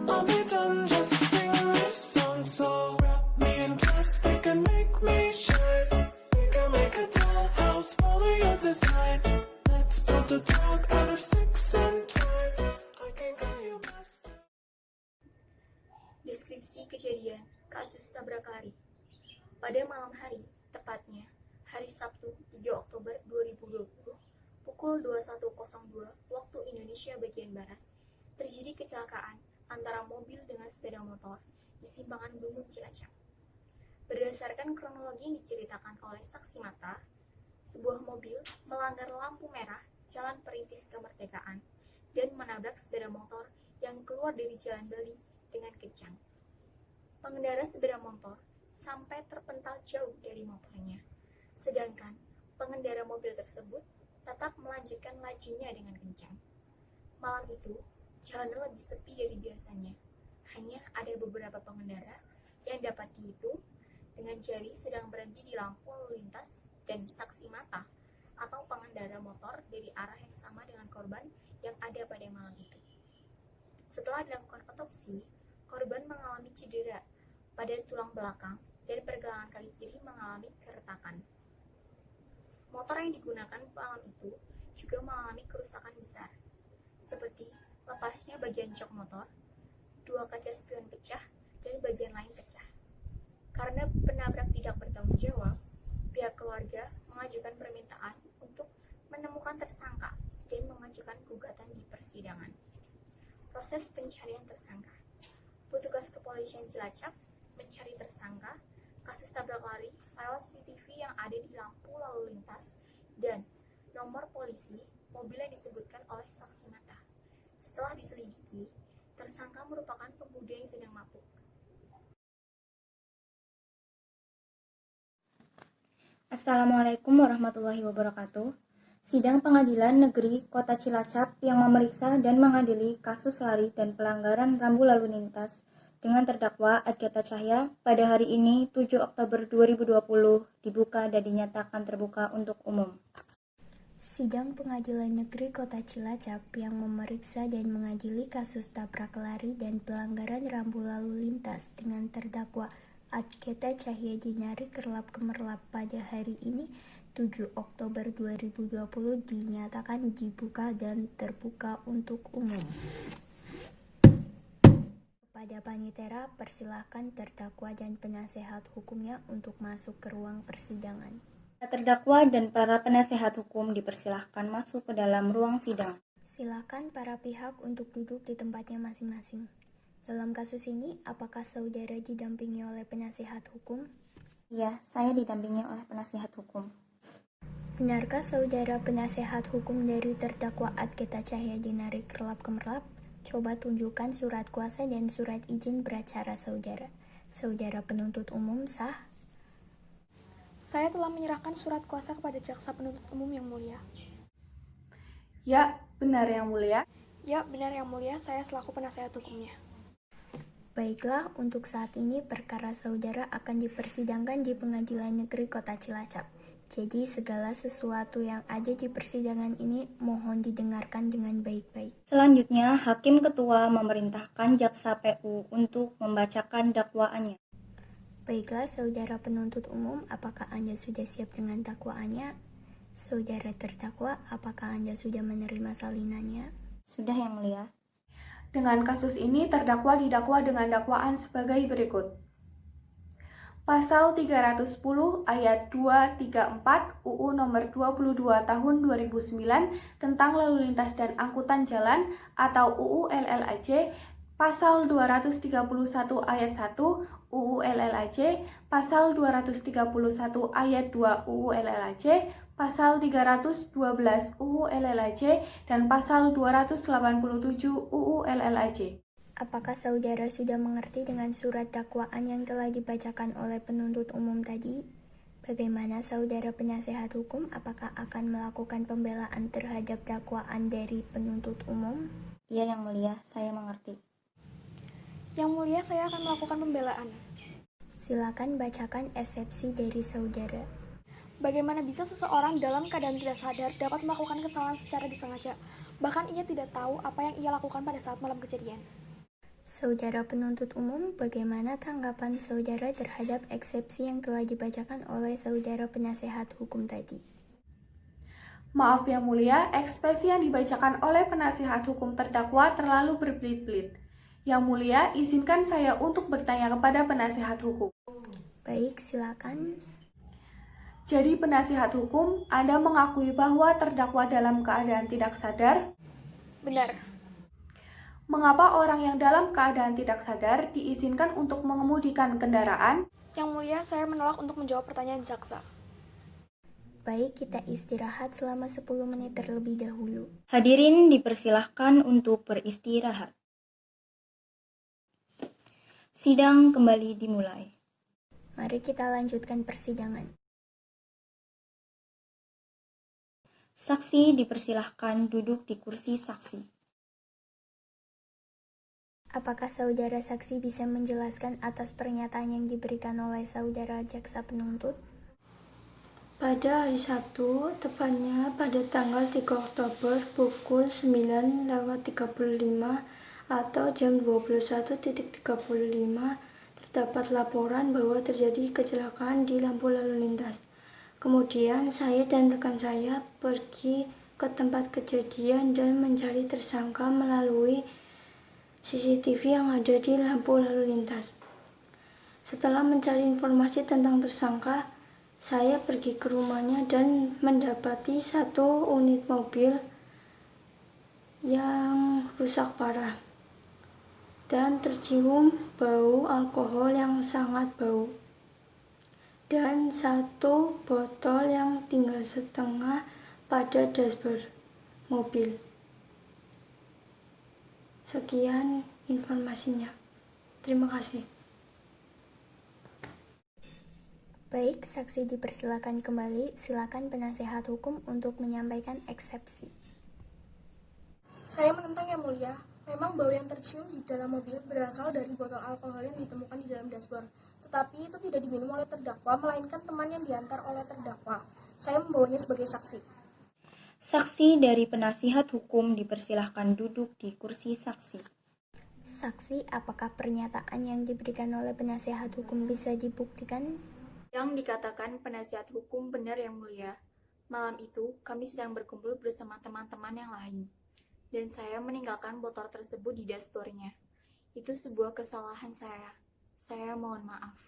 I'll be done, just sing this song. So wrap me in plastic and make me shine. We can make a dollhouse, follow your design. Let's build a dog out of sticks and twine. I can call you master. Deskripsi kejadian kasus tabrak lari. Pada malam hari, tepatnya hari Sabtu 3 Oktober 2020, pukul 21.02 waktu Indonesia bagian Barat, terjadi kecelakaan antara mobil dengan sepeda motor di Simpangan Gunung Cilacap. Berdasarkan kronologi yang diceritakan oleh saksi mata, sebuah mobil melanggar lampu merah Jalan Perintis Kemerdekaan dan menabrak sepeda motor yang keluar dari Jalan Bali dengan kencang. Pengendara sepeda motor sampai terpental jauh dari motornya, sedangkan pengendara mobil tersebut tetap melanjutkan lajunya dengan kencang. Malam itu, jalan lebih sepi dari biasanya. Hanya ada beberapa pengendara yang dapat dihitung dengan jari sedang berhenti di lampu lalu lintas dan saksi mata atau pengendara motor dari arah yang sama dengan korban yang ada pada malam itu. Setelah dilakukan otopsi, korban mengalami cedera pada tulang belakang dan pergelangan kaki kiri mengalami keretakan. Motor yang digunakan malam itu juga mengalami kerusakan besar, seperti lepasnya bagian jok motor, 2 kaca spion pecah, dan bagian lain pecah. Karena penabrak tidak bertanggung jawab, pihak keluarga mengajukan permintaan untuk menemukan tersangka dan mengajukan gugatan di persidangan. Proses pencarian tersangka. Petugas kepolisian Cilacap mencari tersangka kasus tabrak lari lewat CCTV yang ada di lampu lalu lintas dan nomor polisi mobil yang disebutkan oleh saksi mata. Setelah diselidiki, tersangka merupakan pemuda yang sedang mabuk. Assalamualaikum warahmatullahi wabarakatuh. Sidang Pengadilan Negeri Kota Cilacap yang memeriksa dan mengadili kasus lari dan pelanggaran rambu lalu lintas dengan terdakwa Agatha Chahya pada hari ini 7 Oktober 2020 dibuka dan dinyatakan terbuka untuk umum. Sidang Pengadilan Negeri Kota Cilacap yang memeriksa dan mengadili kasus tabrak lari dan pelanggaran rambu lalu lintas dengan terdakwa Agatha Chahya Dinari Kerlap Kemerlap pada hari ini 7 Oktober 2020 dinyatakan dibuka dan terbuka untuk umum. Kepada Panitera, persilahkan terdakwa dan penasehat hukumnya untuk masuk ke ruang persidangan. Terdakwa dan para penasehat hukum dipersilahkan masuk ke dalam ruang sidang. Silakan para pihak untuk duduk di tempatnya masing-masing. Dalam kasus ini, apakah saudara didampingi oleh penasehat hukum? Iya, saya didampingi oleh penasehat hukum. Benarkah saudara penasehat hukum dari terdakwa Agatha Chahya Dinari Kerlap Kemerlap? Coba tunjukkan surat kuasa dan surat izin beracara saudara. Saudara penuntut umum sah? Saya telah menyerahkan surat kuasa kepada jaksa penuntut umum yang mulia. Ya, benar yang mulia. Ya, benar yang mulia, saya selaku penasehat hukumnya. Baiklah, untuk saat ini perkara saudara akan dipersidangkan di Pengadilan Negeri Kota Cilacap. Jadi segala sesuatu yang ada di persidangan ini mohon didengarkan dengan baik-baik. Selanjutnya, Hakim Ketua memerintahkan Jaksa PU untuk membacakan dakwaannya. Baiklah, saudara penuntut umum, apakah Anda sudah siap dengan dakwaannya? Saudara terdakwa, apakah Anda sudah menerima salinannya? Sudah yang mulia. Dengan kasus ini, terdakwa didakwa dengan dakwaan sebagai berikut. Pasal 310 ayat 234 UU nomor 22 tahun 2009 tentang lalu lintas dan angkutan jalan atau UU LLAJ, Pasal 231 ayat 1 UU LLAJ, Pasal 231 ayat 2 UU LLAJ, Pasal 312 UU LLAJ, dan Pasal 287 UU LLAJ. Apakah saudara sudah mengerti dengan surat dakwaan yang telah dibacakan oleh penuntut umum tadi? Bagaimana saudara penasehat hukum, apakah akan melakukan pembelaan terhadap dakwaan dari penuntut umum? Iya yang mulia, saya mengerti. Yang mulia, saya akan melakukan pembelaan. Silakan bacakan eksepsi dari saudara. Bagaimana bisa seseorang dalam keadaan tidak sadar dapat melakukan kesalahan secara disengaja, bahkan ia tidak tahu apa yang ia lakukan pada saat malam kejadian? Saudara penuntut umum, bagaimana tanggapan saudara terhadap eksepsi yang telah dibacakan oleh saudara penasehat hukum tadi? Maaf Yang Mulia, ekspresi yang dibacakan oleh penasihat hukum terdakwa terlalu berbelit-belit. Yang Mulia, izinkan saya untuk bertanya kepada penasihat hukum. Baik, silakan. Jadi penasihat hukum, Anda mengakui bahwa terdakwa dalam keadaan tidak sadar? Benar. Mengapa orang yang dalam keadaan tidak sadar diizinkan untuk mengemudikan kendaraan? Yang Mulia, saya menolak untuk menjawab pertanyaan jaksa. Baik, kita istirahat selama 10 menit terlebih dahulu. Hadirin dipersilahkan untuk beristirahat. Sidang kembali dimulai. Mari kita lanjutkan persidangan. Saksi dipersilahkan duduk di kursi saksi. Apakah saudara saksi bisa menjelaskan atas pernyataan yang diberikan oleh saudara jaksa penuntut? Pada hari Sabtu, tepatnya pada tanggal 3 Oktober pukul 9.35 atau jam 21.35, terdapat laporan bahwa terjadi kecelakaan di lampu lalu lintas. Kemudian saya dan rekan saya pergi ke tempat kejadian dan mencari tersangka melalui CCTV yang ada di lampu lalu lintas. Setelah mencari informasi tentang tersangka, saya pergi ke rumahnya dan mendapati satu unit mobil yang rusak parah dan tercium bau alkohol yang sangat bau, dan satu botol yang tinggal setengah pada dashboard mobil. Sekian informasinya. Terima kasih. Baik, saksi dipersilakan kembali. Silakan penasehat hukum untuk menyampaikan eksepsi. Saya menentang Yang Mulia. Memang bau yang tercium di dalam mobil berasal dari botol alkohol yang ditemukan di dalam dashboard. Tetapi itu tidak diminum oleh terdakwa, melainkan teman yang diantar oleh terdakwa. Saya membawanya sebagai saksi. Saksi dari penasihat hukum dipersilahkan duduk di kursi saksi. Saksi, apakah pernyataan yang diberikan oleh penasihat hukum bisa dibuktikan? Yang dikatakan penasihat hukum benar Yang Mulia. Malam itu kami sedang berkumpul bersama teman-teman yang lain, dan saya meninggalkan botol tersebut di dashboardnya. Itu sebuah kesalahan saya. Saya mohon maaf.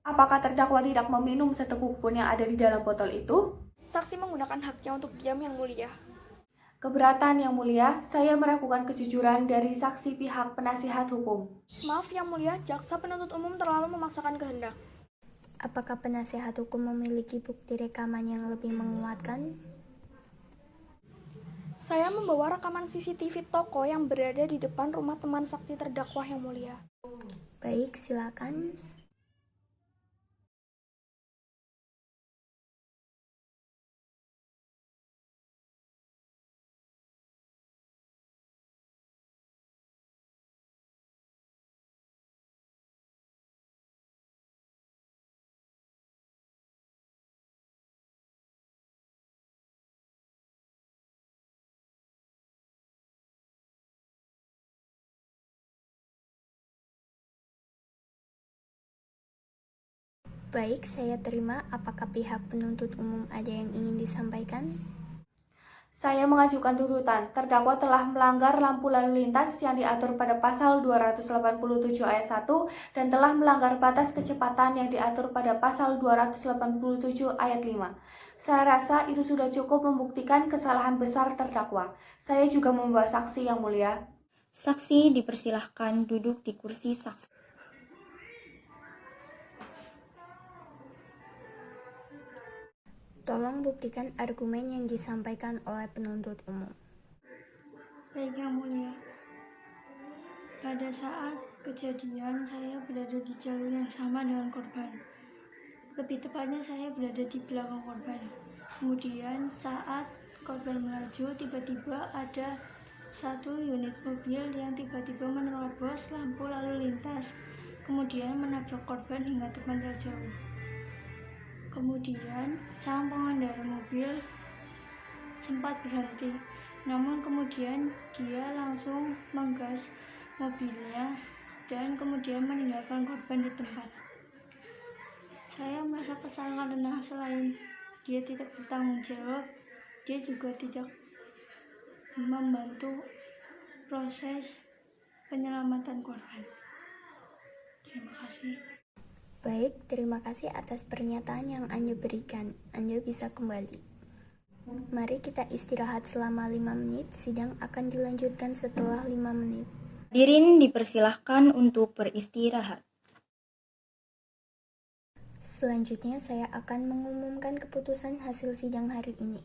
Apakah terdakwa tidak meminum seteguk pun yang ada di dalam botol itu? Saksi menggunakan haknya untuk diam Yang Mulia. Keberatan Yang Mulia, saya meragukan kejujuran dari saksi pihak penasihat hukum. Maaf Yang Mulia, jaksa penuntut umum terlalu memaksakan kehendak. Apakah penasihat hukum memiliki bukti rekaman yang lebih menguatkan? Saya membawa rekaman CCTV toko yang berada di depan rumah teman saksi terdakwa Yang Mulia. Baik, silakan. Baik, saya terima. Apakah pihak penuntut umum ada yang ingin disampaikan? Saya mengajukan tuntutan. Terdakwa telah melanggar lampu lalu lintas yang diatur pada pasal 287 ayat 1 dan telah melanggar batas kecepatan yang diatur pada pasal 287 ayat 5. Saya rasa itu sudah cukup membuktikan kesalahan besar terdakwa. Saya juga membawa saksi Yang Mulia. Saksi dipersilahkan duduk di kursi saksi. Tolong buktikan argumen yang disampaikan oleh penuntut umum. Baik Yang Mulia, pada saat kejadian saya berada di jalur yang sama dengan korban. Lebih tepatnya saya berada di belakang korban. Kemudian saat korban melaju, tiba-tiba ada satu unit mobil yang tiba-tiba menerobos lampu lalu lintas, kemudian menabrak korban hingga terpental jauh. Kemudian sang pengendara mobil sempat berhenti, namun kemudian dia langsung menggas mobilnya dan kemudian meninggalkan korban di tempat. Saya merasa kesal karena selain dia tidak bertanggung jawab, dia juga tidak membantu proses penyelamatan korban. Terima kasih. Baik, terima kasih atas pernyataan yang Anda berikan. Anda bisa kembali. Mari kita istirahat selama 5 menit. Sidang akan dilanjutkan setelah 5 menit. Hadirin dipersilahkan untuk beristirahat. Selanjutnya saya akan mengumumkan keputusan hasil sidang hari ini.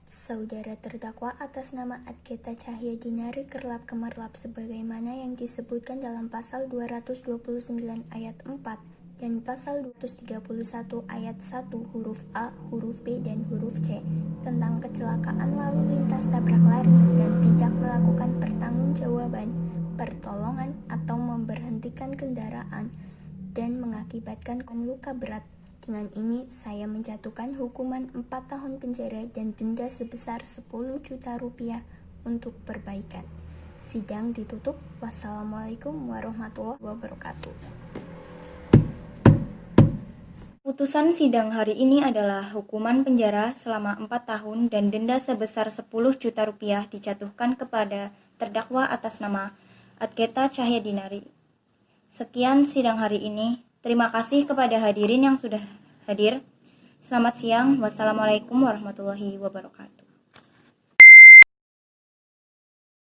Saudara terdakwa atas nama Adketa Cahyadinari Kerlap Kemerlap sebagaimana yang disebutkan dalam pasal 229 ayat 4 dan pasal 231 ayat 1 huruf A, huruf B, dan huruf C tentang kecelakaan lalu lintas tabrak lari dan tidak melakukan pertanggungjawaban, pertolongan atau memberhentikan kendaraan dan mengakibatkan luka berat. Dengan ini, saya menjatuhkan hukuman 4 tahun penjara dan denda sebesar 10 juta rupiah untuk perbaikan. Sidang ditutup. Wassalamualaikum warahmatullahi wabarakatuh. Putusan sidang hari ini adalah hukuman penjara selama 4 tahun dan denda sebesar 10 juta rupiah dijatuhkan kepada terdakwa atas nama Adketa Cahyadinari. Sekian sidang hari ini. Terima kasih kepada hadirin yang sudah hadir. Selamat siang. Wassalamualaikum warahmatullahi wabarakatuh.